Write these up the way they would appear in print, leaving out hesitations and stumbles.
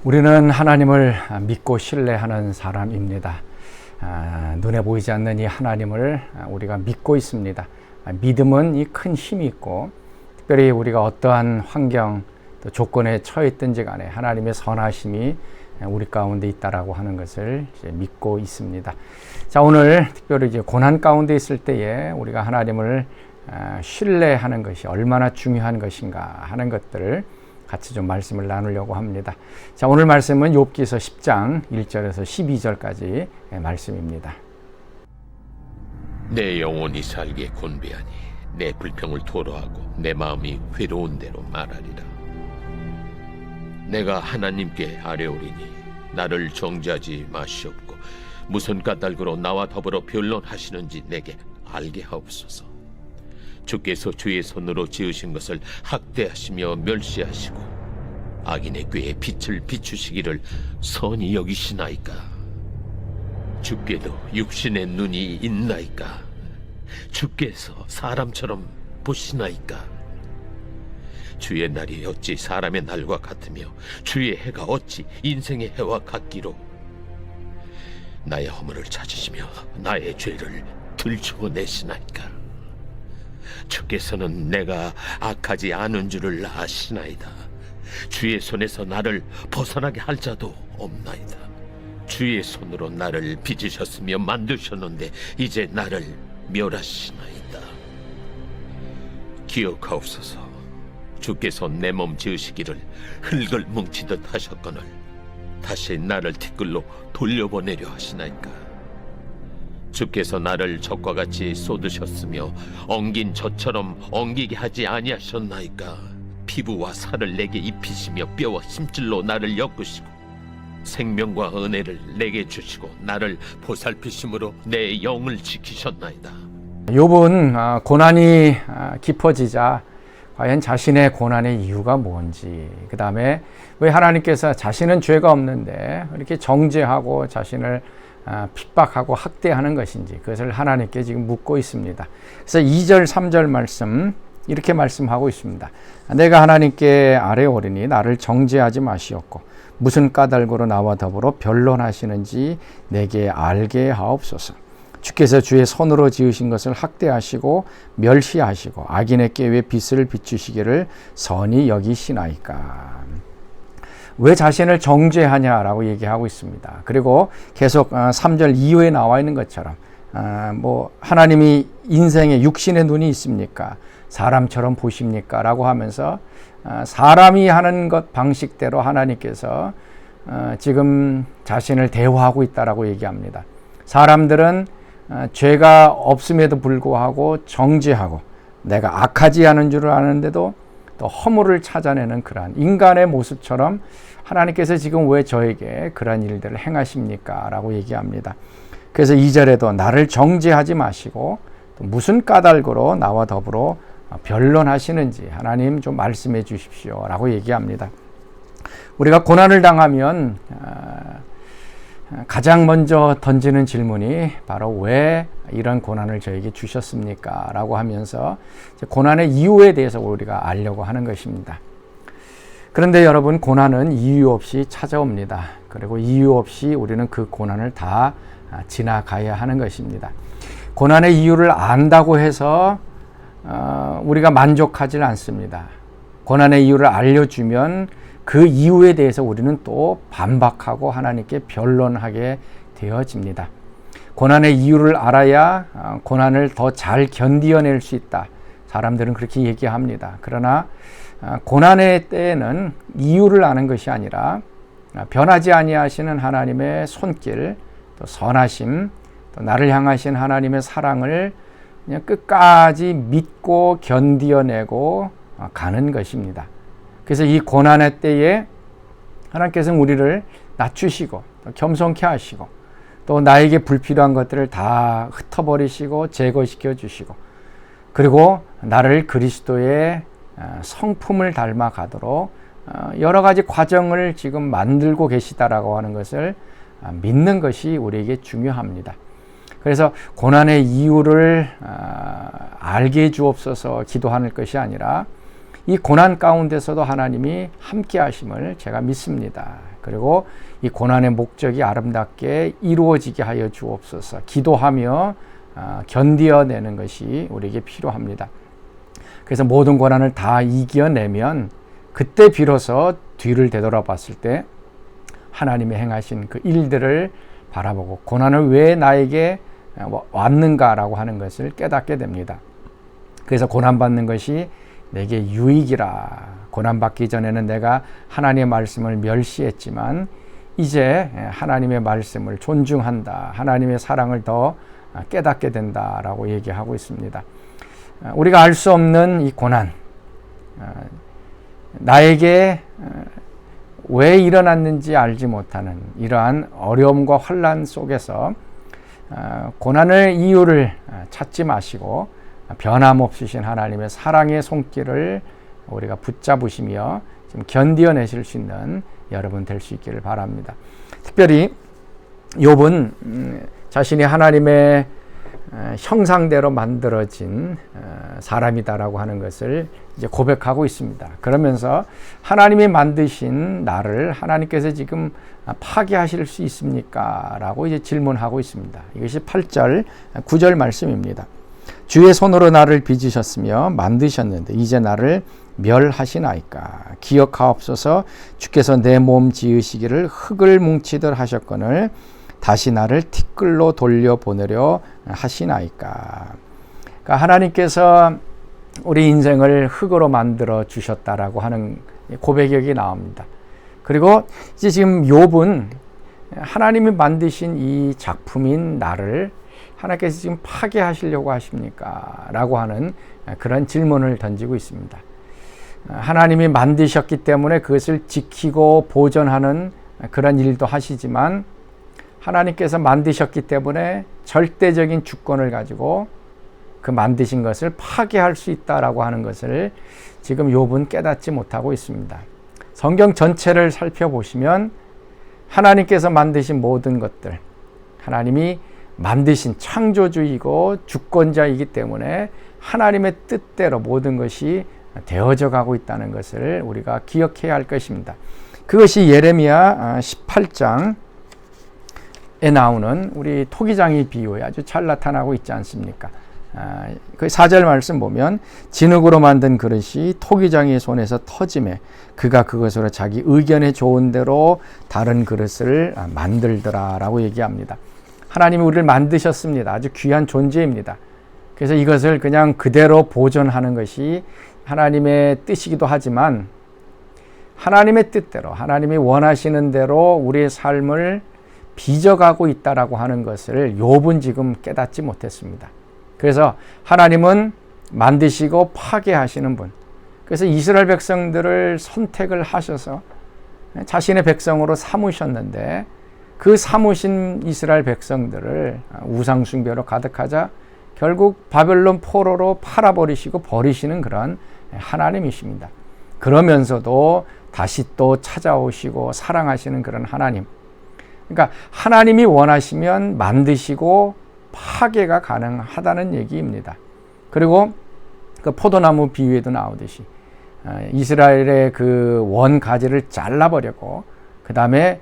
우리는 하나님을 믿고 신뢰하는 사람입니다. 눈에 보이지 않는 이 하나님을 우리가 믿고 있습니다. 믿음은 이 큰 힘이 있고, 특별히 우리가 어떠한 환경 또 조건에 처했든지 간에 하나님의 선하심이 우리 가운데 있다라고 하는 것을 이제 믿고 있습니다. 자, 오늘 특별히 이제 고난 가운데 있을 때에 우리가 하나님을 신뢰하는 것이 얼마나 중요한 것인가 하는 것들을 같이 좀 말씀을 나누려고 합니다. 자, 오늘 말씀은 욥기서 10장 1절에서 12절까지 말씀입니다. 내 영혼이 살기에 곤배하니 내 불평을 토로하고 내 마음이 괴로운 대로 말하리라. 내가 하나님께 아뢰오리니 나를 정죄하지 마시옵고 무슨 까닭으로 나와 더불어 변론하시는지 내게 알게 하옵소서. 주께서 주의 손으로 지으신 것을 학대하시며 멸시하시고 악인의 꾀에 빛을 비추시기를 선히 여기시나이까. 주께도 육신의 눈이 있나이까. 주께서 사람처럼 보시나이까. 주의 날이 어찌 사람의 날과 같으며 주의 해가 어찌 인생의 해와 같기로. 나의 허물을 찾으시며 나의 죄를 들추어내시나이까. 주께서는 내가 악하지 않은 줄을 아시나이다. 주의 손에서 나를 벗어나게 할 자도 없나이다. 주의 손으로 나를 빚으셨으며 만드셨는데 이제 나를 멸하시나이다. 기억하옵소서. 주께서 내 몸 지으시기를 흙을 뭉치듯 하셨거늘 다시 나를 티끌로 돌려보내려 하시나이까. 주께서 나를 젖과 같이 쏟으셨으며 엉긴 젖처럼 엉기게 하지 아니하셨나이까. 피부와 살을 내게 입히시며 뼈와 심줄로 나를 엮으시고 생명과 은혜를 내게 주시고 나를 보살피심으로 내 영을 지키셨나이다. 욥은 고난이 깊어지자 과연 자신의 고난의 이유가 뭔지, 그 다음에 왜 하나님께서 자신은 죄가 없는데 이렇게 정죄하고 자신을 핍박하고 학대하는 것인지 그것을 하나님께 지금 묻고 있습니다. 그래서 2절 3절 말씀 이렇게 말씀하고 있습니다. 내가 하나님께 아뢰오리니 나를 정죄하지 마시옵고 무슨 까닭으로 나와 더불어 변론하시는지 내게 알게 하옵소서. 주께서 주의 손으로 지으신 것을 학대하시고 멸시하시고 악인의 꾀에 빛을 비추시기를 선히 여기시나이까. 왜 자신을 정죄하냐라고 얘기하고 있습니다. 그리고 계속 3절 이후에 나와 있는 것처럼 하나님이 인생에 육신의 눈이 있습니까? 사람처럼 보십니까? 라고 하면서 사람이 하는 것 방식대로 하나님께서 지금 자신을 대우하고 있다라고 얘기합니다. 사람들은 죄가 없음에도 불구하고 정죄하고 내가 악하지 않은 줄을 아는데도 또 허물을 찾아내는 그러한 인간의 모습처럼 하나님께서 지금 왜 저에게 그러한 일들을 행하십니까? 라고 얘기합니다. 그래서 2절에도 나를 정죄하지 마시고 또 무슨 까닭으로 나와 더불어 변론하시는지 하나님 좀 말씀해 주십시오 라고 얘기합니다. 우리가 고난을 당하면 가장 먼저 던지는 질문이 바로 왜 이런 고난을 저에게 주셨습니까? 라고 하면서 고난의 이유에 대해서 우리가 알려고 하는 것입니다. 그런데 여러분, 고난은 이유 없이 찾아옵니다. 그리고 이유 없이 우리는 그 고난을 다 지나가야 하는 것입니다. 고난의 이유를 안다고 해서 우리가 만족하지 않습니다. 고난의 이유를 알려주면 그 이유에 대해서 우리는 또 반박하고 하나님께 변론하게 되어집니다. 고난의 이유를 알아야 고난을 더 잘 견디어낼 수 있다. 사람들은 그렇게 얘기합니다. 그러나 고난의 때에는 이유를 아는 것이 아니라 변하지 아니하시는 하나님의 손길, 또 선하심, 또 나를 향하신 하나님의 사랑을 그냥 끝까지 믿고 견디어내고 가는 것입니다. 그래서 이 고난의 때에 하나님께서는 우리를 낮추시고 또 겸손케 하시고 또 나에게 불필요한 것들을 다 흩어버리시고 제거시켜 주시고 그리고 나를 그리스도의 성품을 닮아가도록 여러 가지 과정을 지금 만들고 계시다라고 하는 것을 믿는 것이 우리에게 중요합니다. 그래서 고난의 이유를 알게 해 주옵소서 기도하는 것이 아니라 이 고난 가운데서도 하나님이 함께 하심을 제가 믿습니다. 그리고 이 고난의 목적이 아름답게 이루어지게 하여 주옵소서. 기도하며 견디어내는 것이 우리에게 필요합니다. 그래서 모든 고난을 다 이겨내면 그때 비로소 뒤를 되돌아봤을 때 하나님이 행하신 그 일들을 바라보고 고난을 왜 나에게 왔는가라고 하는 것을 깨닫게 됩니다. 그래서 고난받는 것이 내게 유익이라. 고난받기 전에는 내가 하나님의 말씀을 멸시했지만 이제 하나님의 말씀을 존중한다. 하나님의 사랑을 더 깨닫게 된다라고 얘기하고 있습니다. 우리가 알 수 없는 이 고난, 나에게 왜 일어났는지 알지 못하는 이러한 어려움과 환난 속에서 고난의 이유를 찾지 마시고 변함없으신 하나님의 사랑의 손길을 우리가 붙잡으시며 좀 견디어내실 수 있는 여러분 될 수 있기를 바랍니다. 특별히 욥은 자신이 하나님의 형상대로 만들어진 사람이다라고 하는 것을 이제 고백하고 있습니다. 그러면서 하나님이 만드신 나를 하나님께서 지금 파괴하실 수 있습니까? 라고 이제 질문하고 있습니다. 이것이 8절, 9절 말씀입니다. 주의 손으로 나를 빚으셨으며 만드셨는데 이제 나를 멸하시나이까? 기억하옵소서. 주께서 내 몸 지으시기를 흙을 뭉치듯 하셨거늘 다시 나를 티끌로 돌려보내려 하시나이까? 그러니까 하나님께서 우리 인생을 흙으로 만들어 주셨다라고 하는 고백이 여기 나옵니다. 그리고 이제 지금 욥은 하나님이 만드신 이 작품인 나를 하나님께서 지금 파괴하시려고 하십니까? 라고 하는 그런 질문을 던지고 있습니다. 하나님이 만드셨기 때문에 그것을 지키고 보존하는 그런 일도 하시지만 하나님께서 만드셨기 때문에 절대적인 주권을 가지고 그 만드신 것을 파괴할 수 있다라고 하는 것을 지금 욥은 깨닫지 못하고 있습니다. 성경 전체를 살펴보시면 하나님께서 만드신 모든 것들, 하나님이 만드신 창조주이고 주권자이기 때문에 하나님의 뜻대로 모든 것이 되어져 가고 있다는 것을 우리가 기억해야 할 것입니다. 그것이 예레미야 18장에 나오는 우리 토기장의 비유에 아주 잘 나타나고 있지 않습니까? 그 4절 말씀 보면 진흙으로 만든 그릇이 토기장의 손에서 터짐에 그가 그것으로 자기 의견에 좋은 대로 다른 그릇을 만들더라 라고 얘기합니다. 하나님이 우리를 만드셨습니다. 아주 귀한 존재입니다. 그래서 이것을 그냥 그대로 보존하는 것이 하나님의 뜻이기도 하지만 하나님의 뜻대로 하나님이 원하시는 대로 우리의 삶을 빚어가고 있다라고 하는 것을 욥은 지금 깨닫지 못했습니다. 그래서 하나님은 만드시고 파괴하시는 분, 그래서 이스라엘 백성들을 선택을 하셔서 자신의 백성으로 삼으셨는데 그 삼으신 이스라엘 백성들을 우상 숭배로 가득하자 결국 바벨론 포로로 팔아버리시고 버리시는 그런 하나님이십니다. 그러면서도 다시 또 찾아오시고 사랑하시는 그런 하나님. 그러니까 하나님이 원하시면 만드시고 파괴가 가능하다는 얘기입니다. 그리고 그 포도나무 비유에도 나오듯이 이스라엘의 그 원 가지를 잘라버리고 그 다음에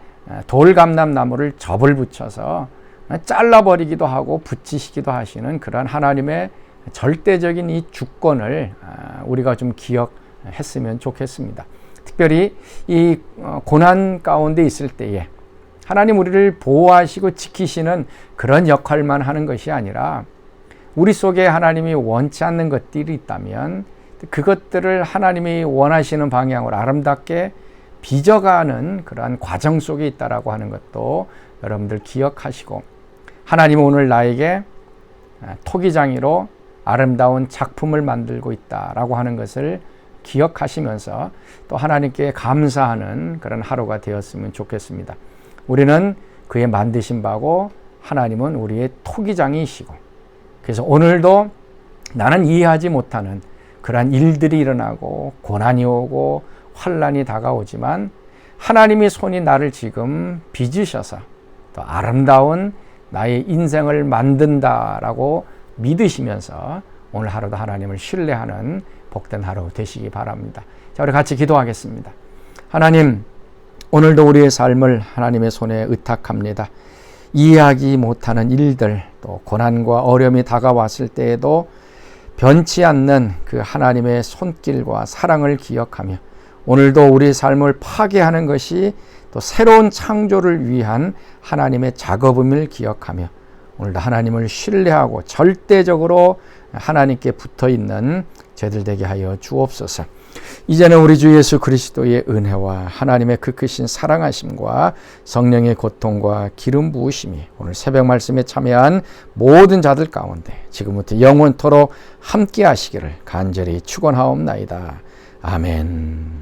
돌감람나무를 접을 붙여서 잘라버리기도 하고 붙이시기도 하시는 그런 하나님의 절대적인 이 주권을 우리가 좀 기억했으면 좋겠습니다. 특별히 이 고난 가운데 있을 때에 하나님 우리를 보호하시고 지키시는 그런 역할만 하는 것이 아니라 우리 속에 하나님이 원치 않는 것들이 있다면 그것들을 하나님이 원하시는 방향으로 아름답게 빚어가는 그러한 과정 속에 있다라고 하는 것도 여러분들 기억하시고 하나님은 오늘 나에게 토기장이로 아름다운 작품을 만들고 있다라고 하는 것을 기억하시면서 또 하나님께 감사하는 그런 하루가 되었으면 좋겠습니다. 우리는 그의 만드신 바고 하나님은 우리의 토기장이시고 그래서 오늘도 나는 이해하지 못하는 그러한 일들이 일어나고 고난이 오고 환난이 다가오지만 하나님의 손이 나를 지금 빚으셔서 또 아름다운 나의 인생을 만든다라고 믿으시면서 오늘 하루도 하나님을 신뢰하는 복된 하루 되시기 바랍니다. 자, 우리 같이 기도하겠습니다. 하나님, 오늘도 우리의 삶을 하나님의 손에 의탁합니다. 이해하기 못하는 일들, 또 고난과 어려움이 다가왔을 때에도 변치 않는 그 하나님의 손길과 사랑을 기억하며 오늘도 우리의 삶을 파괴하는 것이 또 새로운 창조를 위한 하나님의 작업임을 기억하며 오늘도 하나님을 신뢰하고 절대적으로 하나님께 붙어있는 저희들 되게 하여 주옵소서. 이제는 우리 주 예수 그리스도의 은혜와 하나님의 그 크신 사랑하심과 성령의 고통과 기름 부으심이 오늘 새벽 말씀에 참여한 모든 자들 가운데 지금부터 영원토록 함께 하시기를 간절히 축원하옵나이다. 아멘.